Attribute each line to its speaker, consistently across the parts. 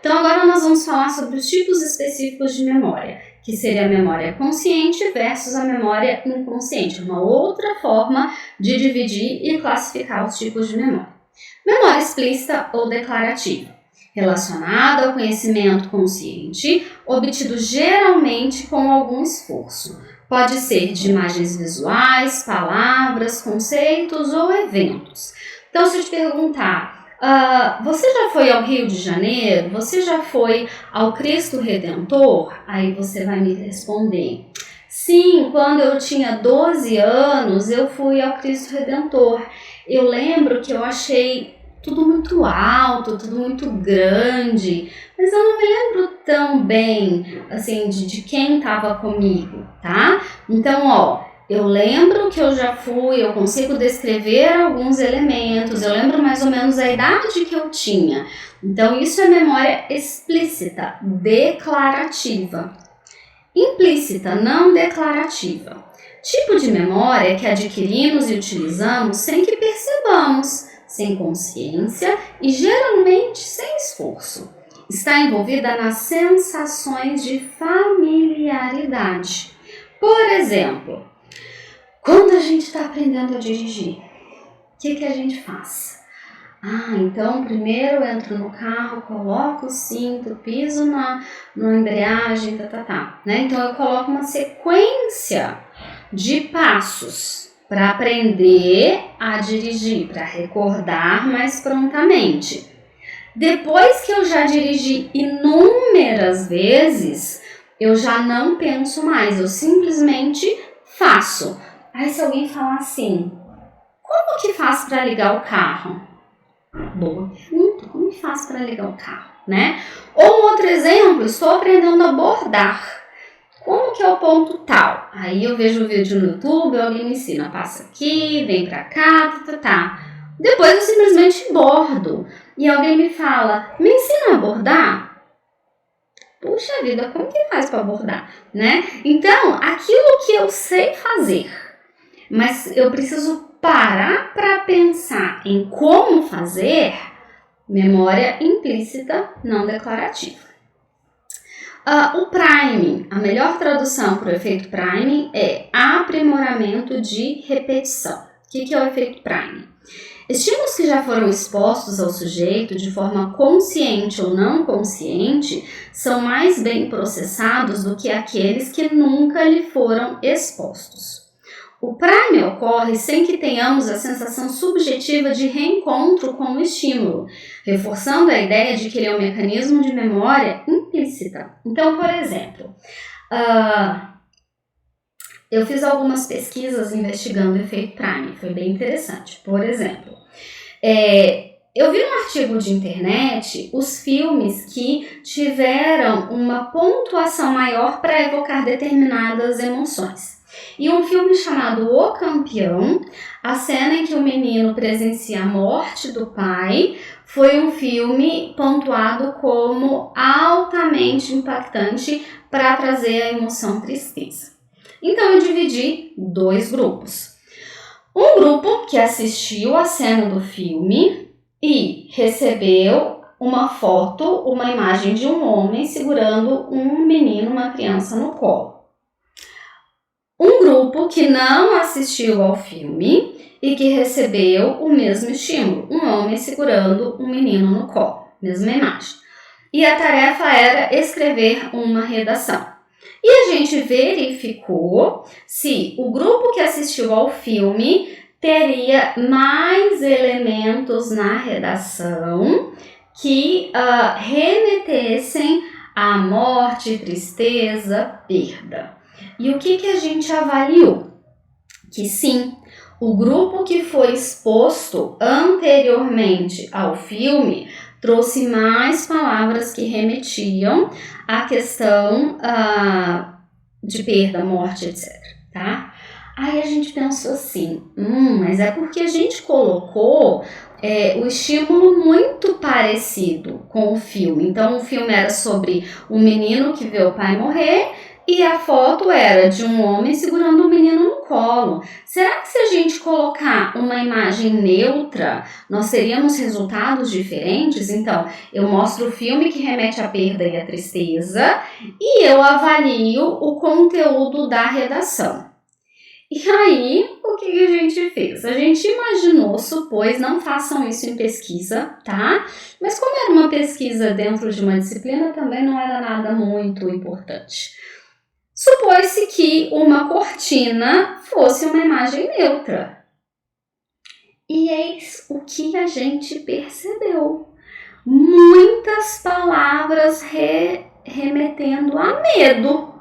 Speaker 1: Então agora nós vamos falar sobre os tipos específicos de memória, que seria a memória consciente versus a memória inconsciente, uma outra forma de dividir e classificar os tipos de memória. Memória explícita ou declarativa, relacionada ao conhecimento consciente, obtido geralmente com algum esforço. Pode ser de imagens visuais, palavras, conceitos ou eventos. Então, se eu te perguntar, você já foi ao Rio de Janeiro? Você já foi ao Cristo Redentor? Aí você vai me responder: sim, quando eu tinha 12 anos, eu fui ao Cristo Redentor. Eu lembro que eu achei tudo muito alto, tudo muito grande, mas eu não me lembro tão bem, assim, de quem estava comigo, tá? Então, eu lembro que eu já fui, eu consigo descrever alguns elementos, eu lembro mais ou menos a idade que eu tinha. Então, isso é memória explícita, declarativa. Implícita, não declarativa. Tipo de memória que adquirimos e utilizamos sem que percebamos, sem consciência e geralmente sem esforço. Está envolvida nas sensações de familiaridade. Por exemplo, quando a gente está aprendendo a dirigir, o que a gente faz? Então primeiro eu entro no carro, coloco o cinto, piso na embreagem, né? Então eu coloco uma sequência de passos para aprender a dirigir, para recordar mais prontamente. Depois que eu já dirigi inúmeras vezes, eu já não penso mais, eu simplesmente faço. Aí se alguém falar assim, como que faz para ligar o carro? Boa pergunta, como que faz para ligar o carro, né? Ou um outro exemplo, estou aprendendo a bordar. Como que é o ponto tal? Aí eu vejo um vídeo no YouTube, alguém me ensina, passa aqui, vem pra cá, Depois eu simplesmente bordo. E alguém me fala, me ensina a bordar? Puxa vida, como que faz para bordar, né? Então, aquilo que eu sei fazer, mas eu preciso parar para pensar em como fazer, memória implícita não declarativa. O priming, a melhor tradução para o efeito priming é aprimoramento de repetição. O que é o efeito priming? Estímulos que já foram expostos ao sujeito de forma consciente ou não consciente são mais bem processados do que aqueles que nunca lhe foram expostos. O priming ocorre sem que tenhamos a sensação subjetiva de reencontro com o estímulo, reforçando a ideia de que ele é um mecanismo de memória implícita. Então, por exemplo, eu fiz algumas pesquisas investigando o efeito priming, foi bem interessante. Por exemplo, eu vi num artigo de internet os filmes que tiveram uma pontuação maior para evocar determinadas emoções. E um filme chamado O Campeão, a cena em que o menino presencia a morte do pai, foi um filme pontuado como altamente impactante para trazer a emoção tristeza. Então eu dividi 2 grupos. Um grupo que assistiu a cena do filme e recebeu uma foto, uma imagem de um homem segurando um menino, uma criança no colo. Um grupo que não assistiu ao filme e que recebeu o mesmo estímulo, um homem segurando um menino no colo, mesma imagem. E a tarefa era escrever uma redação. E a gente verificou se o grupo que assistiu ao filme teria mais elementos na redação que remetessem à morte, tristeza, perda. E o que a gente avaliou? Que sim, o grupo que foi exposto anteriormente ao filme trouxe mais palavras que remetiam à questão de perda, morte, etc. Tá? Aí a gente pensou assim, mas é porque a gente colocou o estímulo muito parecido com o filme. Então o filme era sobre um menino que vê o pai morrer e a foto era de um homem segurando um menino no colo. Será que se a gente colocar uma imagem neutra, nós teríamos resultados diferentes? Então, eu mostro o filme que remete à perda e à tristeza e eu avalio o conteúdo da redação. E aí, o que a gente fez? A gente imaginou, supôs, não façam isso em pesquisa, tá? Mas como era uma pesquisa dentro de uma disciplina, também não era nada muito importante. Supôs-se que uma cortina fosse uma imagem neutra. E eis o que a gente percebeu. Muitas palavras remetendo a medo.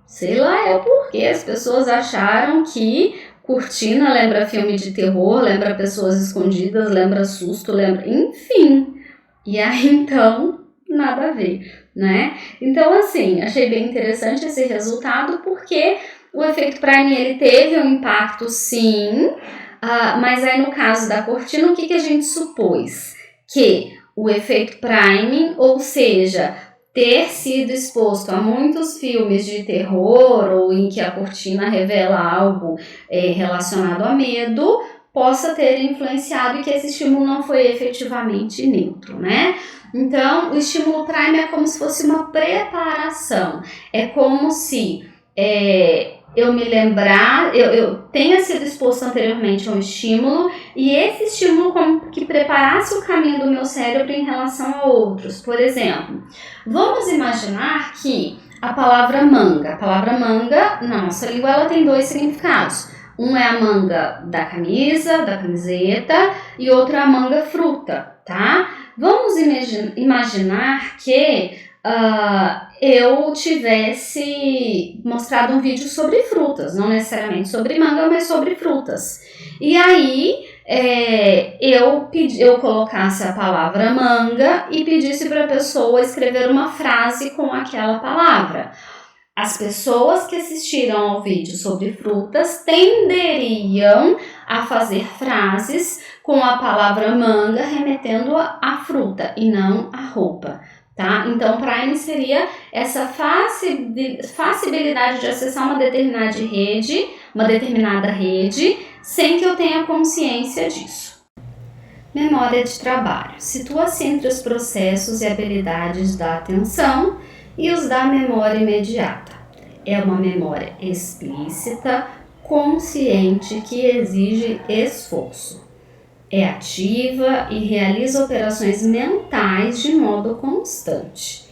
Speaker 1: Sei lá, é porque as pessoas acharam que cortina lembra filme de terror, lembra pessoas escondidas, lembra susto, lembra... Enfim. E aí, então, nada a ver, né? Então, assim, achei bem interessante esse resultado porque o efeito Prime, ele teve um impacto, sim, mas aí no caso da cortina, o que a gente supôs? Que o efeito Prime, ou seja... ter sido exposto a muitos filmes de terror ou em que a cortina revela algo relacionado a medo, possa ter influenciado e que esse estímulo não foi efetivamente neutro, né? Então, o estímulo Prime é como se fosse uma preparação, é como se eu me lembrar, eu tenha sido exposto anteriormente a um estímulo e esse estímulo como que preparasse o caminho do meu cérebro em relação a outros. Por exemplo, vamos imaginar que a palavra manga na nossa língua ela tem dois significados. Um é a manga da camisa, da camiseta e outro é a manga fruta, tá? Vamos imaginar que eu tivesse mostrado um vídeo sobre frutas, não necessariamente sobre manga, mas sobre frutas. E aí eu colocasse a palavra manga e pedisse para a pessoa escrever uma frase com aquela palavra. As pessoas que assistiram ao vídeo sobre frutas tenderiam a fazer frases com a palavra manga remetendo à fruta e não à roupa. Tá? Então, Prime seria essa facilidade de acessar uma determinada rede, sem que eu tenha consciência disso. Memória de trabalho. Situa-se entre os processos e habilidades da atenção e os da memória imediata. É uma memória explícita, consciente, que exige esforço. É ativa e realiza operações mentais de modo constante.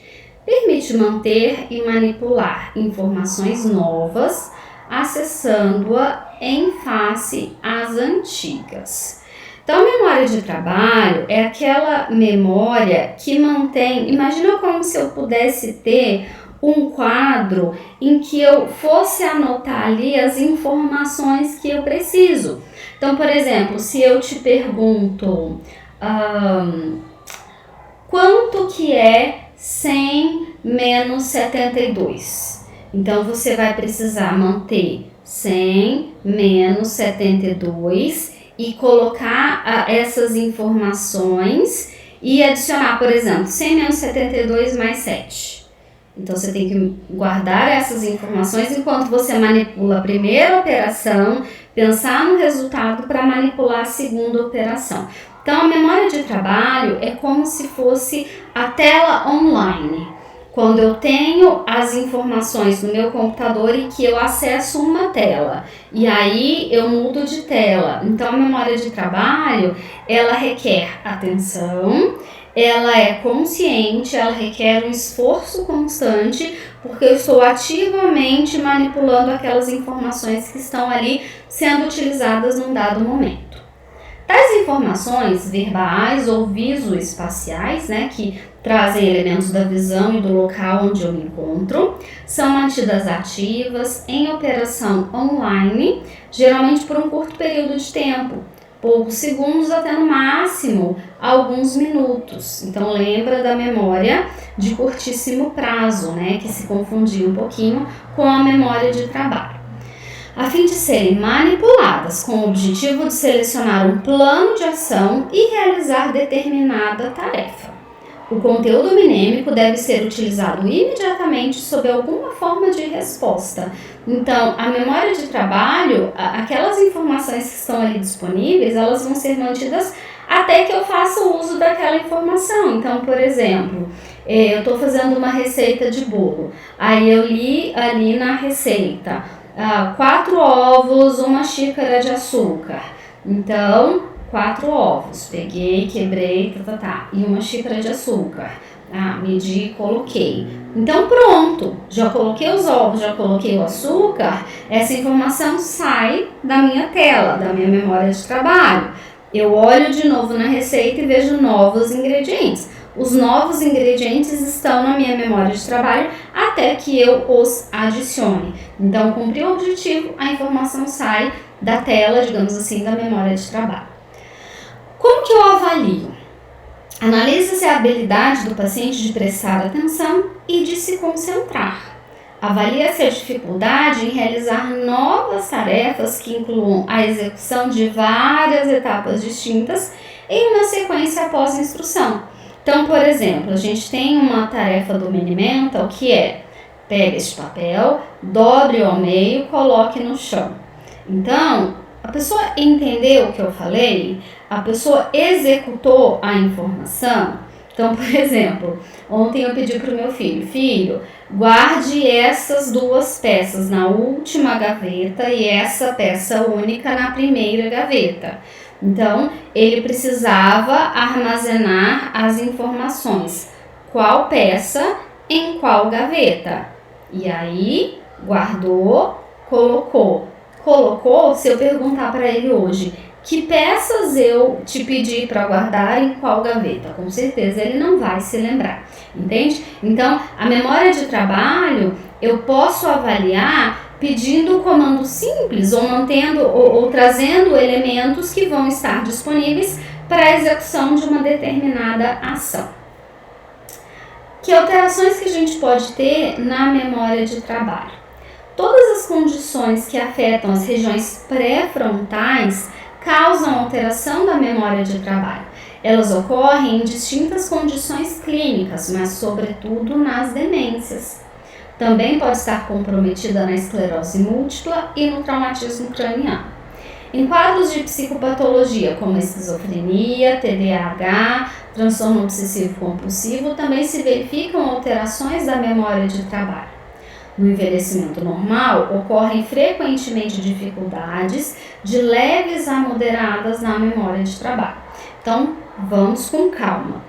Speaker 1: Permite manter e manipular informações novas, acessando-a em face às antigas. Então, memória de trabalho é aquela memória que mantém... Imagina como se eu pudesse ter um quadro em que eu fosse anotar ali as informações que eu preciso. Então, por exemplo, se eu te pergunto quanto que é 100 menos 72? Então, você vai precisar manter 100 menos 72 e colocar essas informações e adicionar, por exemplo, 100 menos 72 mais 7. Então, você tem que guardar essas informações enquanto você manipula a primeira operação, pensar no resultado para manipular a segunda operação. Então, a memória de trabalho é como se fosse a tela online. Quando eu tenho as informações no meu computador e que eu acesso uma tela, e aí eu mudo de tela. Então, a memória de trabalho, ela requer atenção, ela é consciente, ela requer um esforço constante, porque eu estou ativamente manipulando aquelas informações que estão ali sendo utilizadas num dado momento. Tais informações verbais ou visoespaciais, né, que trazem elementos da visão e do local onde eu me encontro, são mantidas ativas em operação online, geralmente por um curto período de tempo, poucos segundos até no máximo alguns minutos. Então lembra da memória de curtíssimo prazo, né, que se confundia um pouquinho com a memória de trabalho. A fim de serem manipuladas com o objetivo de selecionar um plano de ação e realizar determinada tarefa. O conteúdo mnêmico deve ser utilizado imediatamente sob alguma forma de resposta. Então, a memória de trabalho, aquelas informações que estão ali disponíveis, elas vão ser mantidas até que eu faça o uso daquela informação. Então, por exemplo, eu estou fazendo uma receita de bolo, aí eu li ali na receita, 4 ovos, 1 xícara de açúcar. Então, 4 ovos, peguei, quebrei, e 1 xícara de açúcar. Medi, coloquei. Então pronto, já coloquei os ovos, já coloquei o açúcar, essa informação sai da minha tela, da minha memória de trabalho. Eu olho de novo na receita e vejo novos ingredientes. Os novos ingredientes estão na minha memória de trabalho até que eu os adicione. Então, cumpri o objetivo, a informação sai da tela, digamos assim, da memória de trabalho. Como que eu avalio? Analisa-se a habilidade do paciente de prestar atenção e de se concentrar. Avalia-se a dificuldade em realizar novas tarefas que incluam a execução de várias etapas distintas em uma sequência após a instrução. Então, por exemplo, a gente tem uma tarefa do Minimental que é: pega este papel, dobre-o ao meio, coloque no chão. Então, a pessoa entendeu o que eu falei? A pessoa executou a informação? Então, por exemplo, ontem eu pedi para o meu filho, guarde essas 2 peças na última gaveta e essa peça única na primeira gaveta. Então, ele precisava armazenar as informações, qual peça em qual gaveta. E aí, guardou, colocou. Se eu perguntar para ele hoje, que peças eu te pedi para guardar em qual gaveta? Com certeza ele não vai se lembrar, entende? Então, a memória de trabalho eu posso avaliar pedindo um comando simples ou mantendo ou trazendo elementos que vão estar disponíveis para a execução de uma determinada ação. Que alterações que a gente pode ter na memória de trabalho? Todas as condições que afetam as regiões pré-frontais causam alteração da memória de trabalho. Elas ocorrem em distintas condições clínicas, mas sobretudo nas demências. Também pode estar comprometida na esclerose múltipla e no traumatismo craniano. Em quadros de psicopatologia, como esquizofrenia, TDAH, transtorno obsessivo compulsivo, também se verificam alterações da memória de trabalho. No envelhecimento normal, ocorrem frequentemente dificuldades de leves a moderadas na memória de trabalho. Então, vamos com calma.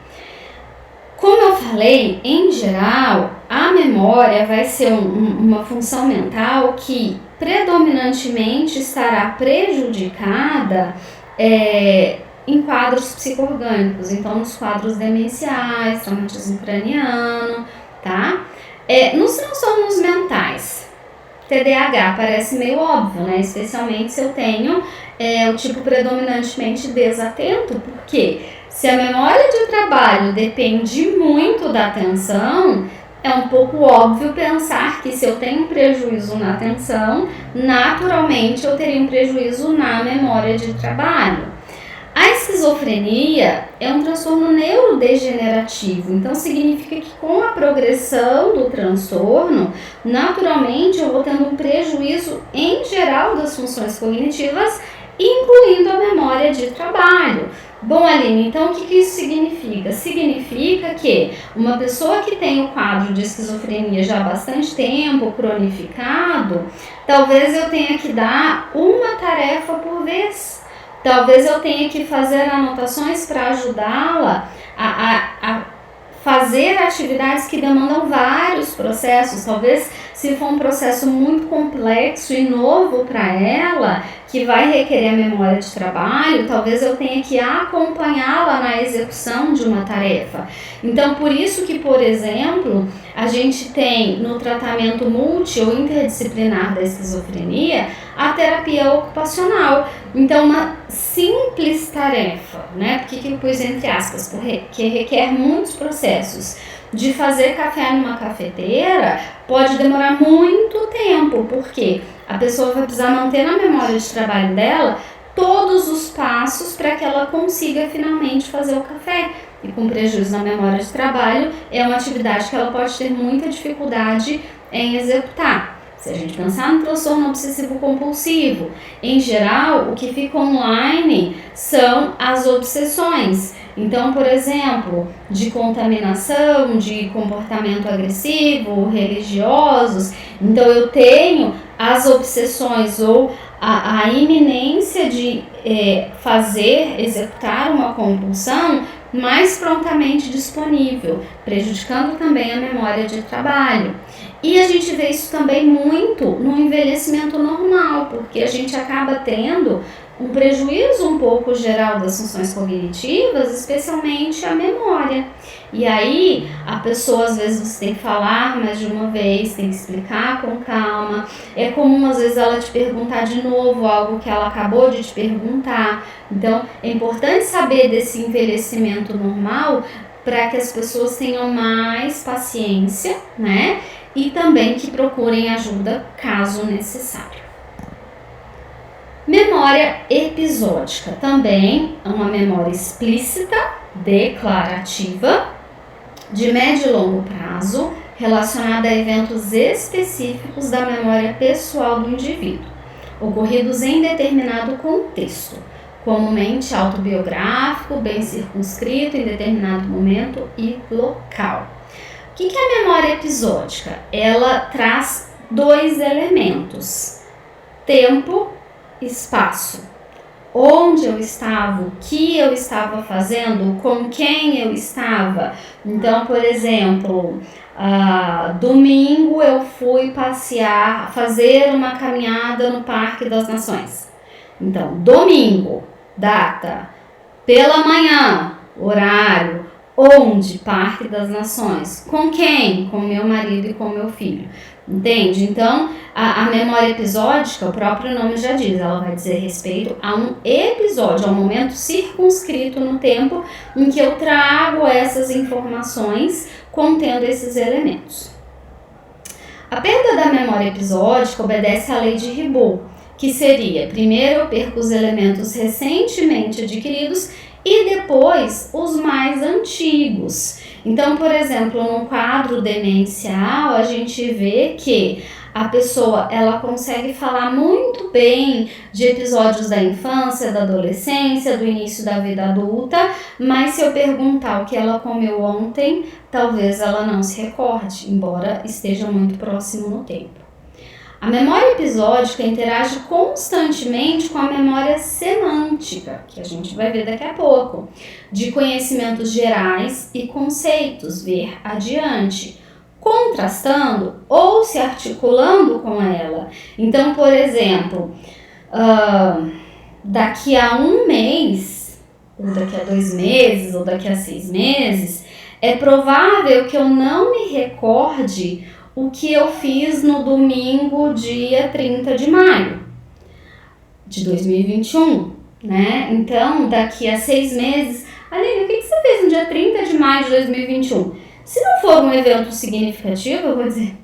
Speaker 1: Como eu falei, em geral, a memória vai ser uma função mental que predominantemente estará prejudicada em quadros psico-orgânicos, então nos quadros demenciais, traumatismo craniano, tá? Nos transtornos mentais, TDAH parece meio óbvio, né? Especialmente se eu tenho o tipo predominantemente desatento, porque se a memória de trabalho depende muito da atenção, é um pouco óbvio pensar que se eu tenho um prejuízo na atenção, naturalmente eu teria um prejuízo na memória de trabalho. A esquizofrenia é um transtorno neurodegenerativo, então significa que com a progressão do transtorno, naturalmente eu vou tendo um prejuízo em geral das funções cognitivas, incluindo a memória de trabalho. Bom, Aline, então o que isso significa? Significa que uma pessoa que tem o quadro de esquizofrenia já há bastante tempo, cronificado, talvez eu tenha que dar uma tarefa por vez. Talvez eu tenha que fazer anotações para ajudá-la a fazer atividades que demandam vários processos. Talvez, se for um processo muito complexo e novo para ela, que vai requerer a memória de trabalho, talvez eu tenha que acompanhá-la na execução de uma tarefa. Então, por isso que, por exemplo, a gente tem no tratamento multi ou interdisciplinar da esquizofrenia a terapia ocupacional. Então, uma simples tarefa, né? Porque que eu pus entre aspas, porque requer muitos processos. De fazer café numa cafeteira pode demorar muito tempo, porque a pessoa vai precisar manter na memória de trabalho dela todos os passos para que ela consiga finalmente fazer o café. E com prejuízo na memória de trabalho, é uma atividade que ela pode ter muita dificuldade em executar. Se a gente pensar no transtorno obsessivo compulsivo, em geral, o que fica online são as obsessões. Então, por exemplo, de contaminação, de comportamento agressivo, religiosos. Então, eu tenho as obsessões ou a iminência de executar uma compulsão mais prontamente disponível, prejudicando também a memória de trabalho. E a gente vê isso também muito no envelhecimento normal, porque a gente acaba tendo um prejuízo um pouco geral das funções cognitivas, especialmente a memória. E aí, a pessoa, às vezes, você tem que falar mais de uma vez, tem que explicar com calma. É comum, às vezes, ela te perguntar de novo algo que ela acabou de te perguntar. Então, é importante saber desse envelhecimento normal para que as pessoas tenham mais paciência, né? E também que procurem ajuda caso necessário. Memória episódica também é uma memória explícita, declarativa, de médio e longo prazo, relacionada a eventos específicos da memória pessoal do indivíduo, ocorridos em determinado contexto, comumente autobiográfico, bem circunscrito em determinado momento e local. O que é a memória episódica? Ela traz 2 elementos: tempo, espaço. Onde eu estava, o que eu estava fazendo, com quem eu estava. Então, por exemplo, domingo eu fui passear, fazer uma caminhada no Parque das Nações. Então, domingo, data, pela manhã, horário, onde? Parque das Nações. Com quem? Com meu marido e com meu filho. Entende? Então, a memória episódica, o próprio nome já diz, ela vai dizer respeito a um episódio, a um momento circunscrito no tempo em que eu trago essas informações contendo esses elementos. A perda da memória episódica obedece à lei de Ribot, que seria, primeiro eu perco os elementos recentemente adquiridos e depois os mais antigos. Então, por exemplo, num quadro demencial, a gente vê que a pessoa ela consegue falar muito bem de episódios da infância, da adolescência, do início da vida adulta, mas se eu perguntar o que ela comeu ontem, talvez ela não se recorde, embora esteja muito próximo no tempo. A memória episódica interage constantemente com a memória semântica, que a gente vai ver daqui a pouco, de conhecimentos gerais e conceitos, ver adiante, contrastando ou se articulando com ela. Então, por exemplo, daqui a 1 mês, ou daqui a 2 meses, ou daqui a 6 meses, é provável que eu não me recorde o que eu fiz no domingo, dia 30 de maio de 2021, né? Então, daqui a 6 meses, Aline, o que você fez no dia 30 de maio de 2021? Se não for um evento significativo, eu vou dizer,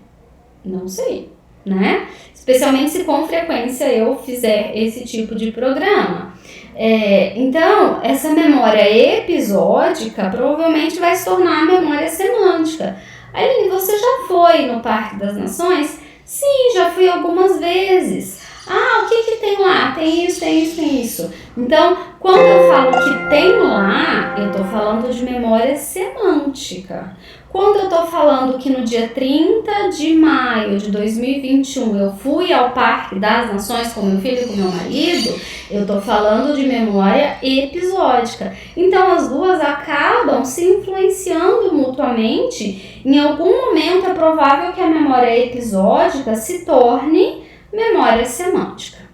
Speaker 1: não sei, né? Especialmente se com frequência eu fizer esse tipo de programa. Então, essa memória episódica provavelmente vai se tornar a memória semântica. Aline, você já foi no Parque das Nações? Sim, já fui algumas vezes. O que tem lá? Tem isso, tem isso, tem isso. Então, quando eu falo que tem lá, eu estou falando de memória semântica. Quando eu estou falando que no dia 30 de maio de 2021 eu fui ao Parque das Nações com meu filho e com meu marido, eu estou falando de memória episódica. Então, as duas acabam se influenciando mutuamente. Em algum momento é provável que a memória episódica se torne memória semântica.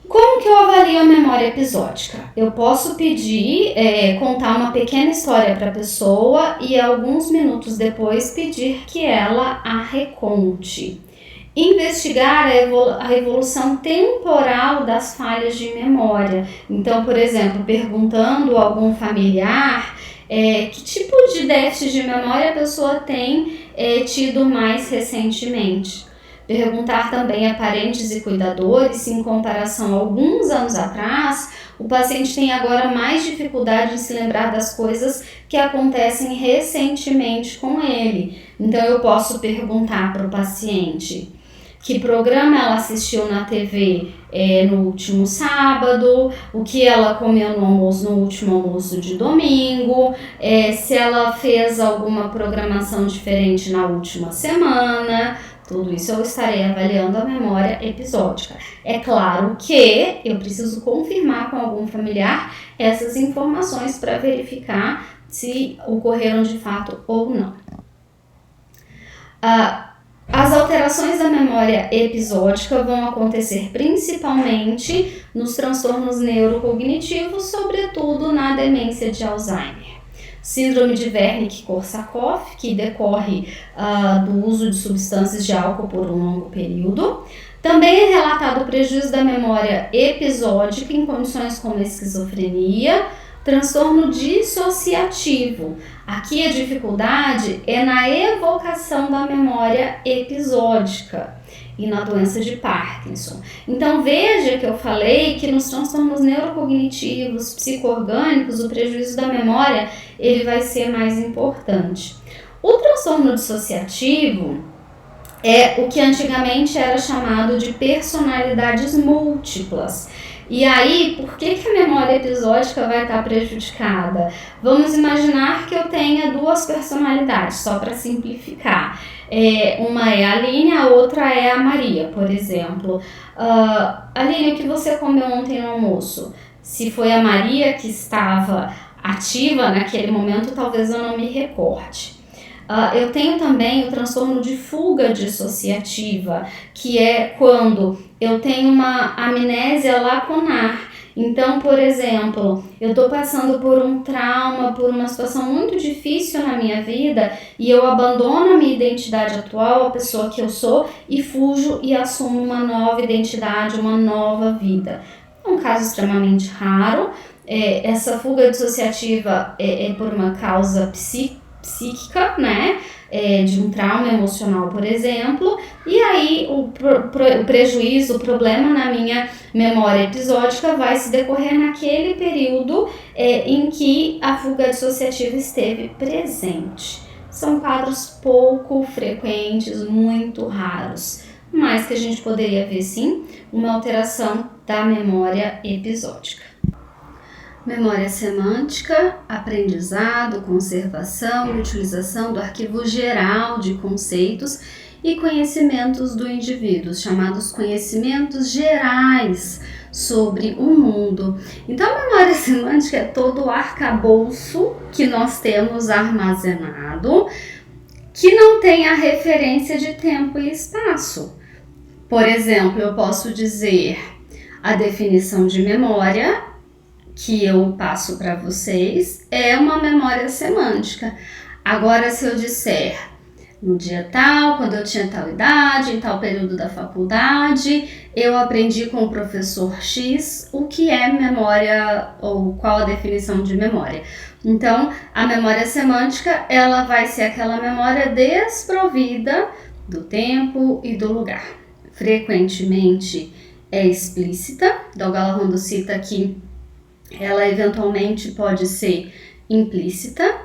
Speaker 1: Como que eu avalio a memória episódica? Eu posso pedir, contar uma pequena história para a pessoa e alguns minutos depois pedir que ela a reconte. Investigar a evolução temporal das falhas de memória. Então, por exemplo, perguntando a algum familiar que tipo de déficit de memória a pessoa tem tido mais recentemente. Perguntar também a parentes e cuidadores se, em comparação a alguns anos atrás, o paciente tem agora mais dificuldade em se lembrar das coisas que acontecem recentemente com ele. Então eu posso perguntar para o paciente que programa ela assistiu na TV no último sábado, o que ela comeu no último almoço de domingo, se ela fez alguma programação diferente na última semana. Tudo isso eu estarei avaliando a memória episódica. É claro que eu preciso confirmar com algum familiar essas informações para verificar se ocorreram de fato ou não. As alterações da memória episódica vão acontecer principalmente nos transtornos neurocognitivos, sobretudo na demência de Alzheimer. Síndrome de Wernicke-Korsakoff, que decorre do uso de substâncias de álcool por um longo período. Também é relatado o prejuízo da memória episódica em condições como esquizofrenia, transtorno dissociativo. Aqui a dificuldade é na evocação da memória episódica e na doença de Parkinson. Então veja que eu falei que nos transtornos neurocognitivos, psicoorgânicos, o prejuízo da memória ele vai ser mais importante. O transtorno dissociativo é o que antigamente era chamado de personalidades múltiplas. E aí, por que a memória episódica vai estar prejudicada? Vamos imaginar que eu tenha duas personalidades, só para simplificar. Uma é a Aline, a outra é a Maria, por exemplo. Aline, o que você comeu ontem no almoço? Se foi a Maria que estava ativa naquele momento, talvez eu não me recorde. Eu tenho também o transtorno de fuga dissociativa, que é quando eu tenho uma amnésia lacunar. Então, por exemplo, eu estou passando por um trauma, por uma situação muito difícil na minha vida e eu abandono a minha identidade atual, a pessoa que eu sou, e fujo e assumo uma nova identidade, uma nova vida. É um caso extremamente raro. Essa fuga dissociativa é por uma causa psíquica, né? De um trauma emocional, por exemplo, e aí o prejuízo, o problema na minha memória episódica vai se decorrer naquele período em que a fuga dissociativa esteve presente. São quadros pouco frequentes, muito raros, mas que a gente poderia ver sim uma alteração da memória episódica. Memória semântica, aprendizado, conservação e utilização do arquivo geral de conceitos e conhecimentos do indivíduo, chamados conhecimentos gerais sobre o mundo. Então, a memória semântica é todo o arcabouço que nós temos armazenado, que não tem a referência de tempo e espaço. Por exemplo, eu posso dizer a definição de memória, que eu passo para vocês, é uma memória semântica. Agora, se eu disser no dia tal, quando eu tinha tal idade, em tal período da faculdade, eu aprendi com o professor X o que é memória ou qual a definição de memória. Então, a memória semântica, ela vai ser aquela memória desprovida do tempo e do lugar. Frequentemente é explícita. Dalgala Rondo cita aqui, ela eventualmente pode ser implícita.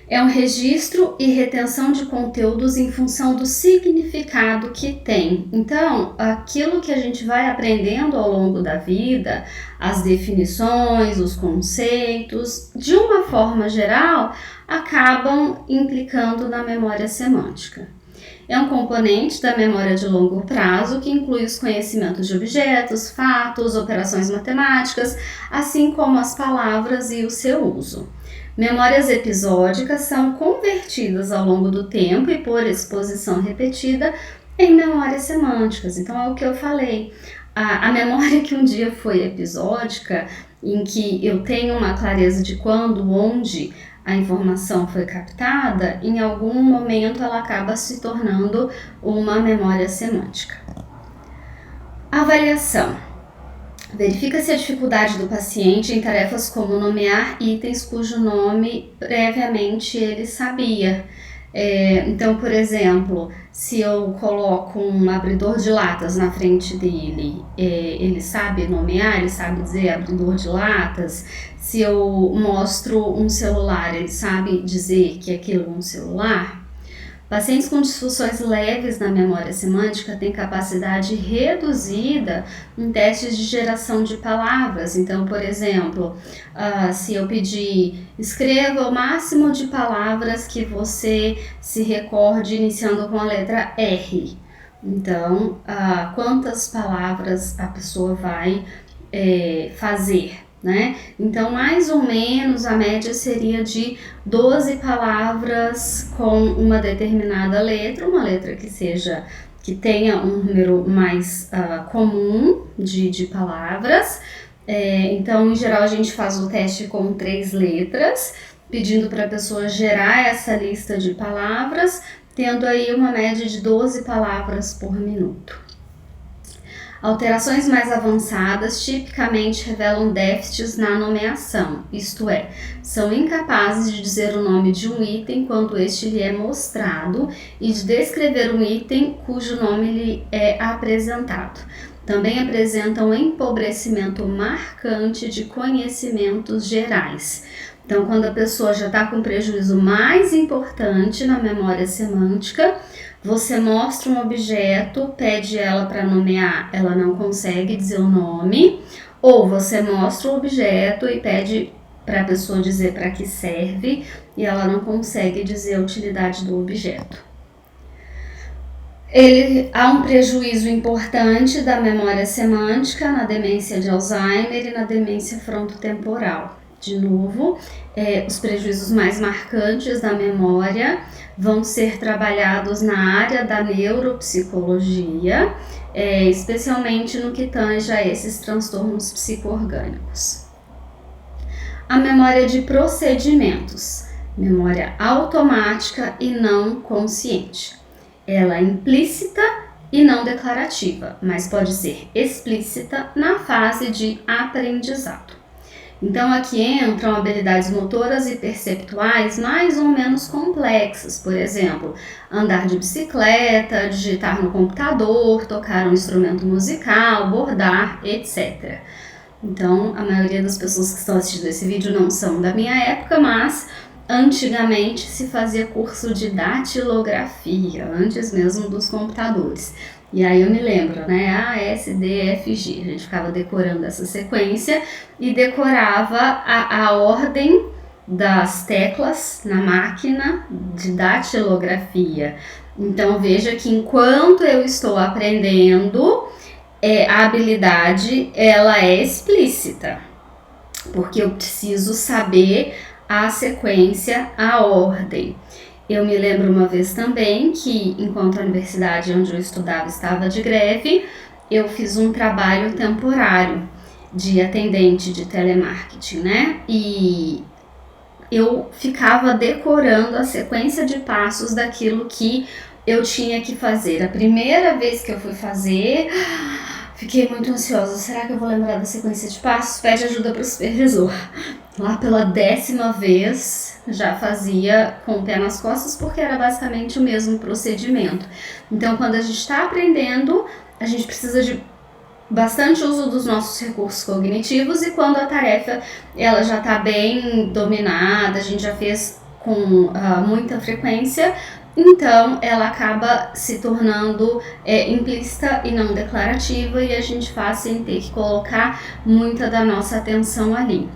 Speaker 1: É um registro e retenção de conteúdos em função do significado que tem. Então, aquilo que a gente vai aprendendo ao longo da vida, as definições, os conceitos, de uma forma geral, acabam implicando na memória semântica. É um componente da memória de longo prazo que inclui os conhecimentos de objetos, fatos, operações matemáticas, assim como as palavras e o seu uso. Memórias episódicas são convertidas ao longo do tempo e por exposição repetida em memórias semânticas. Então é o que eu falei, a memória que um dia foi episódica, em que eu tenho uma clareza de quando, onde a informação foi captada, em algum momento ela acaba se tornando uma memória semântica. Avaliação. Verifica-se a dificuldade do paciente em tarefas como nomear itens cujo nome previamente ele sabia. Então, por exemplo, se eu coloco um abridor de latas na frente dele, ele sabe nomear, ele sabe dizer abridor de latas. Se eu mostro um celular, ele sabe dizer que aquilo é um celular. Pacientes com disfunções leves na memória semântica têm capacidade reduzida em testes de geração de palavras. Então, por exemplo, se eu pedir, escreva o máximo de palavras que você se recorde iniciando com a letra R. Então, quantas palavras a pessoa vai fazer? Né? Então, mais ou menos, a média seria de 12 palavras com uma determinada letra, uma letra que tenha um número mais comum de palavras. Então, em geral, a gente faz o teste com 3 letras, pedindo para a pessoa gerar essa lista de palavras, tendo aí uma média de 12 palavras por minuto. Alterações mais avançadas tipicamente revelam déficits na nomeação, isto é, são incapazes de dizer o nome de um item quando este lhe é mostrado e de descrever um item cujo nome lhe é apresentado. Também apresentam empobrecimento marcante de conhecimentos gerais. Então, quando a pessoa já está com um prejuízo mais importante na memória semântica, você mostra um objeto, pede ela para nomear, ela não consegue dizer o nome, ou você mostra o objeto e pede para a pessoa dizer para que serve e ela não consegue dizer a utilidade do objeto. Há um prejuízo importante da memória semântica na demência de Alzheimer e na demência frontotemporal. De novo, os prejuízos mais marcantes da memória vão ser trabalhados na área da neuropsicologia, especialmente no que tange a esses transtornos psico-orgânicos. A memória de procedimentos, memória automática e não consciente. Ela é implícita e não declarativa, mas pode ser explícita na fase de aprendizado. Então, aqui entram habilidades motoras e perceptuais mais ou menos complexas, por exemplo, andar de bicicleta, digitar no computador, tocar um instrumento musical, bordar, etc. Então, a maioria das pessoas que estão assistindo esse vídeo não são da minha época, mas antigamente se fazia curso de datilografia, antes mesmo dos computadores. E aí eu me lembro, né, A, S, D, F, G, a gente ficava decorando essa sequência e decorava a ordem das teclas na máquina de datilografia. Então veja que enquanto eu estou aprendendo, a habilidade ela é explícita, porque eu preciso saber a sequência, a ordem. Eu me lembro uma vez também que, enquanto a universidade onde eu estudava estava de greve, eu fiz um trabalho temporário de atendente de telemarketing, né? E eu ficava decorando a sequência de passos daquilo que eu tinha que fazer. A primeira vez que eu fui fazer, fiquei muito ansiosa. Será que eu vou lembrar da sequência de passos? Pede ajuda para o supervisor. Lá pela 10ª vez já fazia com o pé nas costas, porque era basicamente o mesmo procedimento. Então, quando a gente está aprendendo, a gente precisa de bastante uso dos nossos recursos cognitivos, e quando a tarefa ela já está bem dominada, a gente já fez com muita frequência, então ela acaba se tornando implícita e não declarativa, e a gente faz sem ter que colocar muita da nossa atenção ali.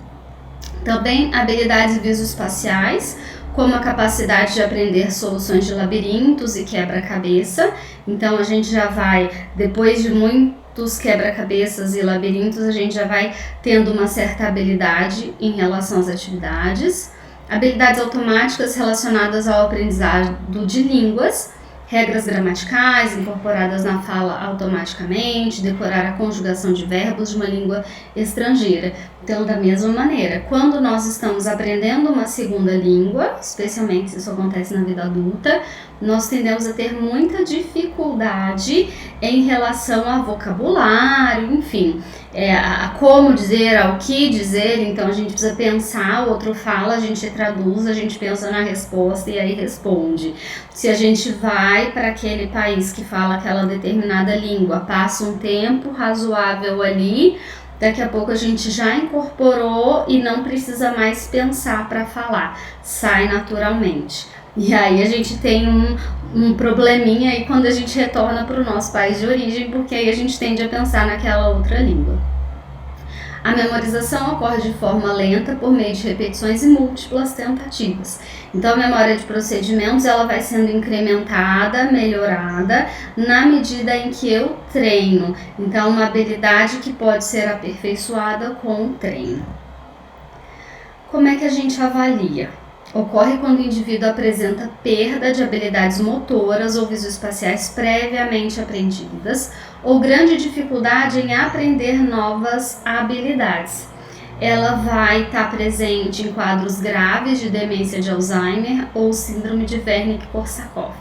Speaker 1: Também habilidades visoespaciais, como a capacidade de aprender soluções de labirintos e quebra-cabeça. Então a gente já vai, depois de muitos quebra-cabeças e labirintos, a gente já vai tendo uma certa habilidade em relação às atividades. Habilidades automáticas relacionadas ao aprendizado de línguas, regras gramaticais incorporadas na fala automaticamente, decorar a conjugação de verbos de uma língua estrangeira. Então, da mesma maneira, quando nós estamos aprendendo uma segunda língua, especialmente se isso acontece na vida adulta, nós tendemos a ter muita dificuldade em relação a vocabulário, enfim, a como dizer, ao que dizer. Então a gente precisa pensar, o outro fala, a gente traduz, a gente pensa na resposta e aí responde. Se a gente vai para aquele país que fala aquela determinada língua, passa um tempo razoável ali, daqui a pouco a gente já incorporou e não precisa mais pensar para falar, sai naturalmente. E aí a gente tem um probleminha aí quando a gente retorna para o nosso país de origem, porque aí a gente tende a pensar naquela outra língua. A memorização ocorre de forma lenta por meio de repetições e múltiplas tentativas. Então a memória de procedimentos ela vai sendo incrementada, melhorada na medida em que eu treino. Então uma habilidade que pode ser aperfeiçoada com o treino. Como é que a gente avalia? Ocorre quando o indivíduo apresenta perda de habilidades motoras ou visoespaciais previamente aprendidas ou grande dificuldade em aprender novas habilidades. Ela vai estar presente em quadros graves de demência de Alzheimer ou síndrome de Wernicke-Korsakoff.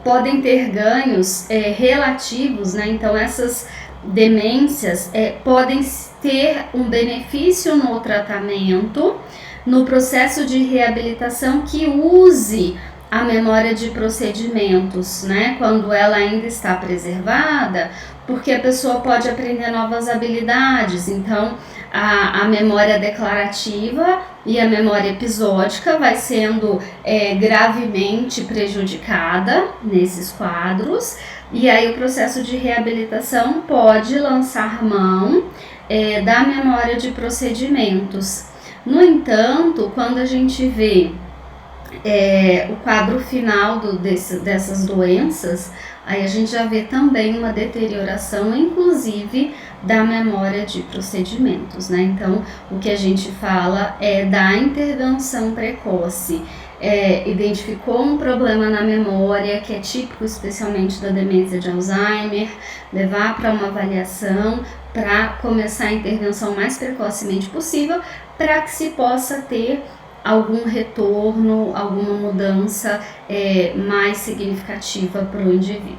Speaker 1: Podem ter ganhos relativos, né? Então essas demências podem ter um benefício no tratamento, no processo de reabilitação que use a memória de procedimentos, né? Quando ela ainda está preservada, porque a pessoa pode aprender novas habilidades. Então, a memória declarativa e a memória episódica vai sendo gravemente prejudicada nesses quadros. E aí o processo de reabilitação pode lançar mão da memória de procedimentos. No entanto, quando a gente vê o quadro final dessas doenças, aí a gente já vê também uma deterioração, inclusive, da memória de procedimentos, né? Então, o que a gente fala é da intervenção precoce. Identificou um problema na memória, que é típico especialmente da demência de Alzheimer, levar para uma avaliação, para começar a intervenção mais precocemente possível, para que se possa ter algum retorno, alguma mudança mais significativa para o indivíduo.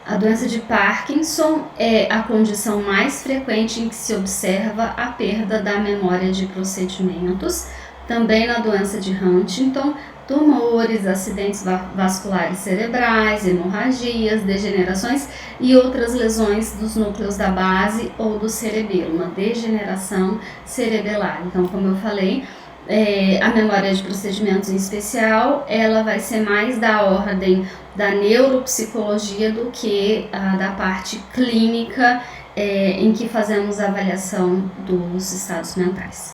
Speaker 1: A doença de Parkinson é a condição mais frequente em que se observa a perda da memória de procedimentos. Também na doença de Huntington, tumores, acidentes vasculares cerebrais, hemorragias, degenerações e outras lesões dos núcleos da base ou do cerebelo, uma degeneração cerebelar. Então, como eu falei, a memória de procedimentos em especial, ela vai ser mais da ordem da neuropsicologia do que da parte clínica em que fazemos a avaliação dos estados mentais.